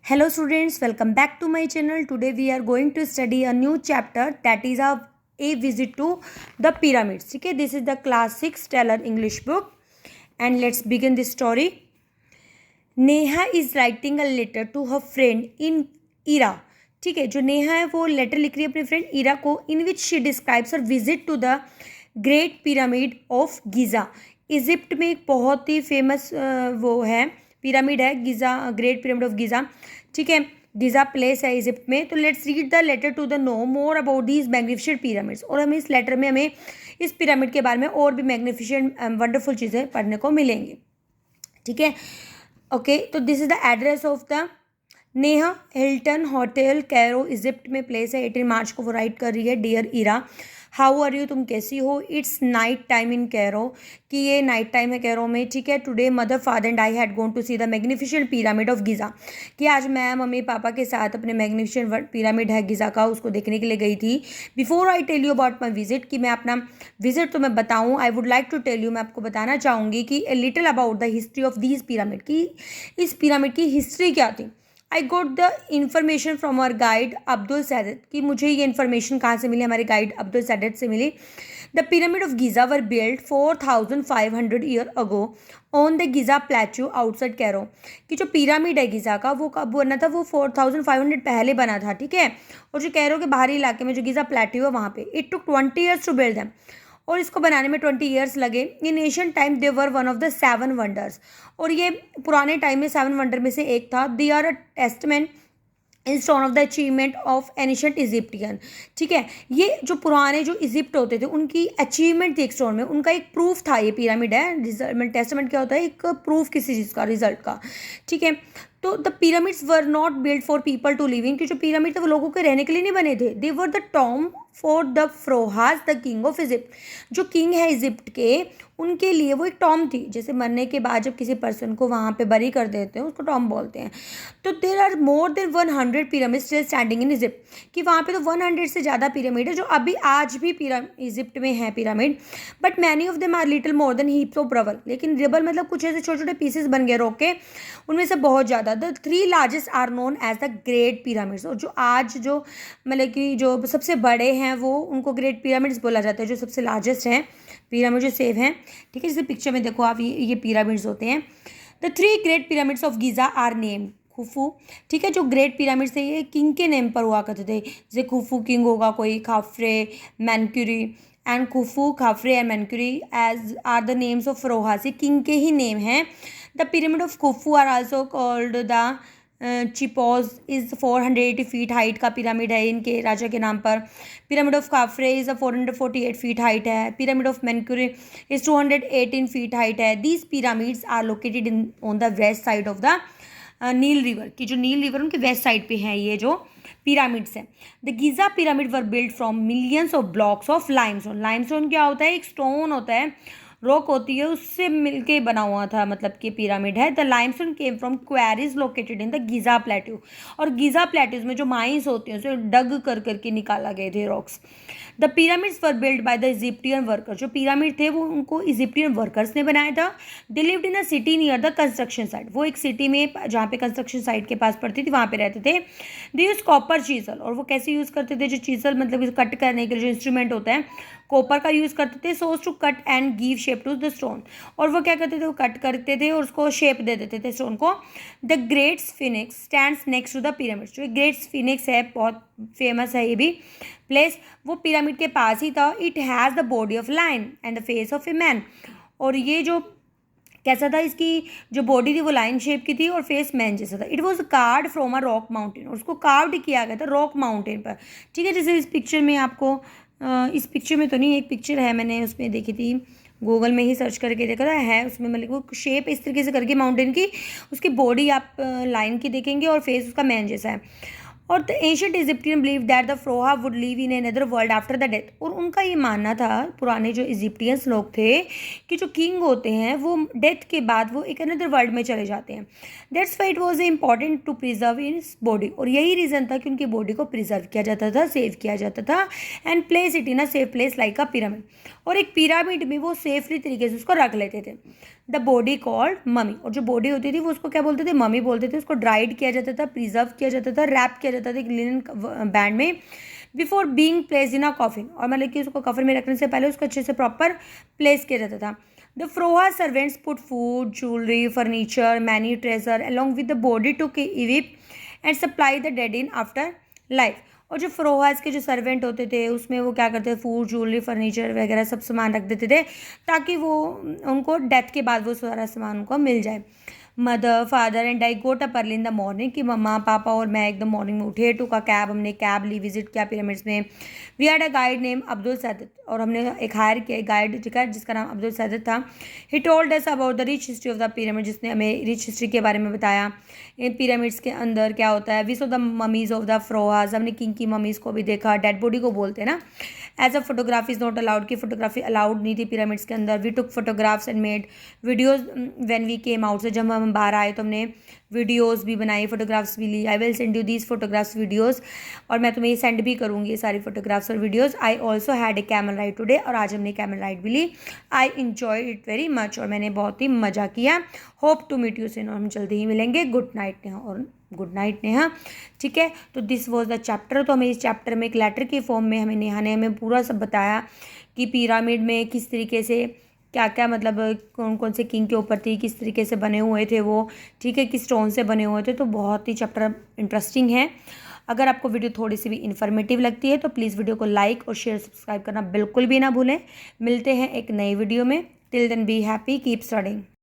Hello students, welcome back to my channel. Today we are going to study a new chapter that is a visit to the pyramids. Okay, this is the class 6 Stellar English book and let's begin this story. Neha is writing a letter to her friend in Ira. ठीक है, जो नेहा है वो letter लिख रही है अपने friend Ira को, in which she describes her visit to the great pyramid of Giza. Egypt में एक बहुत ही फेमस वो है पिरामिड है Giza, great pyramid of Giza. ठीक है, गीज़ा प्लेस है इजिप्ट में. तो let's read the letter to the know more about these magnificent pyramids. और हमें इस लेटर में हमें इस पिरामिड के बारे में और भी मैग्निफिशेंट वंडरफुल चीज़ें पढ़ने को मिलेंगी. ठीक है, ओके. तो this is the address of the Nile Hilton hotel Cairo Egypt में प्लेस है. 18 मार्च को वो राइट कर रही है. Dear Ira, how are you, तुम कैसी हो. It's night time in Cairo, कि ये नाइट टाइम है कैरो में. ठीक है, today mother father and I had gone to see the magnificent pyramid of Giza, कि आज मैं मम्मी पापा के साथ अपने मैग्निफिशेंट पिरामिड है गीज़ा का उसको देखने के लिए गई थी. Before I tell you about my visit, कि मैं अपना विजिट तो मैं बताऊँ, I would like to tell you, मैं आपको बताना चाहूँगी कि a little about the history of these pyramid, की इस पिरामिड की हिस्ट्री क्या थी. I got the information from our guide Abdul Saidat, कि मुझे ये इन्फॉर्मेशन कहाँ से मिली, हमारे गाइड अब्दुल सैदत से मिली. The pyramid of Giza were build 4500 year ago on the Giza plateau outside Cairo, कि जो पिरामिड है गीज़ा का वो कब बना था, वो 4500 पहले बना था. ठीक है, और जो कैरो के बाहरी इलाके में जो गीज़ा प्लेट्यू है वहाँ पे it took 20 years to build them, और इसको बनाने में 20 ईयर्स लगे. In ancient time they were one of the 7 wonders, और ये पुराने टाइम में 7 वंडर में से एक था. They are a testament in stone of the achievement of ancient Egyptian. ठीक है, ये जो पुराने जो इजिप्ट होते थे उनकी अचीवमेंट थी एक स्टोन में, उनका एक प्रूफ था. ये पिरामिड है, रिजल्ट टेस्टमेंट क्या होता है, एक प्रूफ किसी चीज़ का, रिजल्ट का. ठीक है, तो the pyramids were not build for people to live in, कि जो पिरामिड थे वो लोगों के रहने के लिए नहीं बने थे. They were the tomb for the pharaohs the king of Egypt, जो किंग है इजिप्ट के उनके लिए वो एक टॉम थी. जैसे मरने के बाद जब किसी पर्सन को वहाँ पे बरी कर देते हैं उसको टॉम बोलते हैं. तो there are more than 100 pyramid still standing in Egypt, कि वहाँ पे तो 100 से ज़्यादा पिरामिड है जो अभी आज भी इजिप्ट में है pyramid. But many of them are little more than heaps of rubble, लेकिन रबल मतलब कुछ ऐसे छोटे छोटे पीसेस बन गए रॉक के, उनमें से बहुत ज़्यादा. The 3 largest are known as the great pyramids, और जो आज जो मतलब कि जो सबसे बड़े हैं वो उनको ग्रेट पिरामिड्स बोला जाता है, जो सबसे लार्जेस्ट हैं पिरामिड जो सेव हैं. ठीक है, जैसे पिक्चर में देखो आप, ये पिरामिड्स होते हैं. The 3 great pyramids of Giza are name Khufu. ठीक है, जो ग्रेट पिरामिड्स थे ये किंग के नेम पर हुआ करते थे. जैसे खुफू किंग होगा कोई, Khafre, Menkaure, and Khufu, Khafre and Menkaure as are the names of pharaohs, ये किंग के ही नेम हैं. The pyramid of Khufu are also called the Cheops is 480 feet height का पिरामिड है इनके राजा के नाम पर. Pyramid of Khafre is 448 feet height है. Pyramid of Menkaure is 218 feet height है. These pyramids are located in on the west side of the nil river, की जो नील रिवर उनके वेस्ट साइड पे है ये जो पिरामिड्स हैं. The Giza pyramid were build from millions of blocks of limestone. Limestone क्या होता है, एक स्टोन होता है, रॉक होती है, उससे मिलके बना हुआ था, मतलब कि पिरामिड है. The limestone came from queries located in the Giza plateau, और गीज़ा प्लेट्यूज में जो माइंस होती हैं उसे डग कर करके निकाला गए थे rocks. The pyramids were build by the Egyptian worker, जो पिरामिड थे वो उनको इजिप्टियन वर्कर्स ने बनाया था. They lived in a city near the construction site, वो एक सिटी में जहाँ पे कंस्ट्रक्शन साइट के पास पड़ती थी वहाँ पे रहते थे. दे यूज कॉपर चीजल, और वो कैसे यूज़ करते थे, जो चीजल मतलब कट करने के लिए जो इंस्ट्रूमेंट होता है कॉपर का यूज़ करते थे. So to cut and give shape to the stone, और वो क्या करते थे, वो कट करते थे और उसको शेप दे देते थे स्टोन को. The great sphinx stands next to the pyramid, जो ग्रेट स्फिनिक्स है बहुत फेमस है ये भी प्लेस, वो पिरामिड के पास ही था. It has the body of lion and the face of a man, और ये जो कैसा था, इसकी जो बॉडी थी वो लाइन शेप की थी और फेस मैन जैसा था. It was card from a rock mountain, और उसको कार्व्ड किया गया था रॉक माउंटेन पर. ठीक है, जैसे इस पिक्चर में आपको इस पिक्चर में तो नहीं, एक पिक्चर है मैंने उसमें देखी थी, गूगल में ही सर्च करके देखा था, है उसमें मतलब वो शेप इस तरीके से करके माउंटेन की, उसकी बॉडी आप लाइन की देखेंगे और फेस उसका मैन जैसा है. और the ancient Egyptian believe that the pharaoh would live in another world after the death, और उनका ये मानना था, पुराने जो इजिप्टियंस लोग थे, कि जो किंग होते हैं वो डेथ के बाद वो एक अनदर वर्ल्ड में चले जाते हैं. That's why it was important to preserve in body, और यही रीज़न था कि उनकी बॉडी को प्रिजर्व किया जाता था, सेव किया जाता था, and place it in a safe place like a pyramid, और एक पिरामिड में वो सेफली तरीके से उसको रख लेते थे. The body called mummy. और जो बॉडी होती थी वो उसको क्या बोलते थे, ममी बोलते थे। उसको ड्राइड किया जाता था, प्रिजर्व किया जाता था, रैप किया जाता था एक लिनन बैंड में before being place in a coffin. और मतलब कि उसको कफन में रखने से पहले उसको अच्छे से प्रॉपर प्लेस किया जाता था। The pharaoh servants put food, jewellery, furniture, many treasure along with the body to equip and supply the dead in after life. और जो फ्रोहास के जो सर्वेंट होते थे उसमें वो क्या करते थे, फूड, ज्वेलरी, फर्नीचर वगैरह सब सामान रख देते थे ताकि वो उनको डेथ के बाद वो सारा सामान उनको मिल जाए। Mother, father and I goat up early in the morning, कि मम्मा पापा और मैं एकदम मॉर्निंग में उठे, टू का कैब, हमने कैब ली, विजिट किया पिरामिड्स में। We had a guide name Abdul Sadat, और हमने एक हायर किया गाइड जिसका नाम अब्दुल सैदत था। He told us about the rich history of the pyramid, जिसने हमें रिच हिस्ट्री के बारे में बताया। इन पिरामिड्स के अंदर क्या होता है। We saw the mummies of the pharaohs, हमने किंग की ममीज को भी देखा, डेड बॉडी को बोलते हैं ना। As a photography is not allowed, की फोटोग्राफी अलाउड नहीं थी पिरामिड्स के अंदर। We took photographs and made videos when we came out, से जब हम बाहर आए तो हमने वीडियोस भी बनाई, फोटोग्राफ्स भी ली। I will send you these photographs videos, और मैं तुम्हें सेंड भी करूँगी ये सारी फोटोग्राफ्स और videos. I also had a camel ride today, और आज हमने कैमल राइड भी ली। I enjoy it very much, और मैंने बहुत ही मज़ा किया। Hope to meet you soon, और हम जल्दी ही मिलेंगे। गुड नाइट नेहा, और गुड नाइट नेहा। ठीक है, तो दिस वॉज द चैप्टर। तो हमें इस चैप्टर में एक लेटर के फॉर्म में हमें नेहा ने हमें पूरा सब बताया कि पिरामिड में किस तरीके से क्या क्या, मतलब कौन कौन से किंग के ऊपर थी, किस तरीके से बने हुए थे वो, ठीक है, किस स्टोन से बने हुए थे। तो बहुत ही चैप्टर इंटरेस्टिंग है। अगर आपको वीडियो थोड़ी सी भी इन्फॉर्मेटिव लगती है तो प्लीज़ वीडियो को लाइक और शेयर सब्सक्राइब करना बिल्कुल भी ना भूलें। मिलते हैं एक नई वीडियो में। Till then be happy, keep studying.